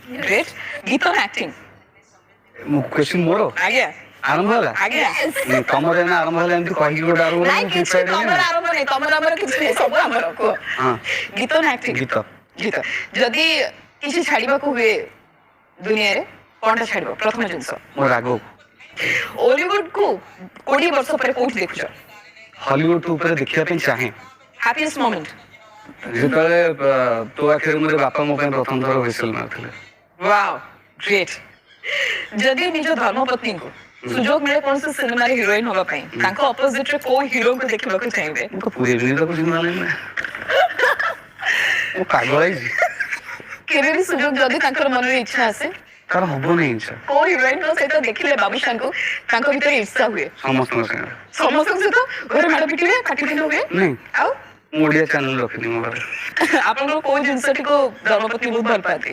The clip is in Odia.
ଗ୍ରେଟ୍। ଗୀତ ନା ଆକ୍ଟିଂ? କ୍ୱେଶ୍ଚିନ୍ ମୋର ଆଜ୍ଞା ଆରମ୍ଭ ହେଲା ଆଜ୍ଞା। ତମର ଏଇନା ଆରମ୍ଭ ହେଲା ଏମିତି କହିକି ଗୋଟେ ଆରମ୍ଭ ନାଇଁ କିଛି ତମର ଆରମ୍ଭ ନାହିଁ, ତମର ଆମର କିଛି ନାହିଁ, ସବୁ ଆମର। କୁହ ହଁ ଗୀତ ନା ଆକ୍ଟିଂ? ଗୀତ ଗୀତ। ଯଦି କିଛି ଛାଡିବାକୁ ହୁଏ ଦୁନିଆରେ କଣଟା ଛାଡିବ ପ୍ରଥମ ଜିନିଷ? ମୋ ରାଗ ଓଲିଉଡ କୁ 20 ବର୍ଷ ପରେ କୋଉଠି ଦେଖୁଛ? ହଲିଉଡ ଉପରେ ଦେଖିବା ପାଇଁ ଚାହେଁ ହ୍ୟାପିଏଷ୍ଟ ମୋମେଣ୍ଟ? ଯେତେବେଳେ ତୋ ଆଖିରେ ମୋର ବାପା ମୋ ପାଇଁ ପ୍ରଥମ ଥର ହୁଇସଲ ମାରିଥିଲେ। Wow great. ଯଦି ନିଜ ଧର୍ମପତ୍ନୀଙ୍କୁ ସୁଯୋଗ ମିଳେ କୌଣସି ସିନେମାରେ ହିରୋଇନ ହବା ପାଇଁ, ତାଙ୍କ ଅପୋଜିଟରେ କୋଉ ହିରୋଙ୍କୁ ଦେଖିବାକୁ ଚାହିଁବେ? ମୁଁ ତ ପୁରେଇବିନି ତାକୁ ସିନେମାରେ ନା ମୁଁ ପାଗଳ ହେଇଛି। କେବେ ବି ସୁଯୋଗ ଯଦି ତାଙ୍କର ମନରେ ଇଚ୍ଛା ଆସେ, ତାର ହବନି ଇଚ୍ଛା କୋଉ ହିରୋଇନଙ୍କ ସହିତ ଦେଖିଲେ ବାବୁଶାଙ୍କୁ ତାଙ୍କ ଭିତରେ ଇର୍ଷା ହୁଏ? ସମସ୍ତଙ୍କ ସାଙ୍ଗରେ ସମସ୍ତଙ୍କ ସହିତ ଘରେ ମାଡ଼ ପିଟି ହୁଏ, ପାଟିତୁଣ୍ଡ ହୁଏ? ନାଇଁ ଆଉ ମୁଁ ଓଡ଼ିଆ ଚ୍ୟାନେଲ ରଖିଛି ମୋ ଘରେ। ଆପଣଙ୍କର କୋଉ ଜିନିଷଟିକୁ ଧର୍ମପତ୍ନୀ ବହୁତ ଭଲ ପାଆନ୍ତି?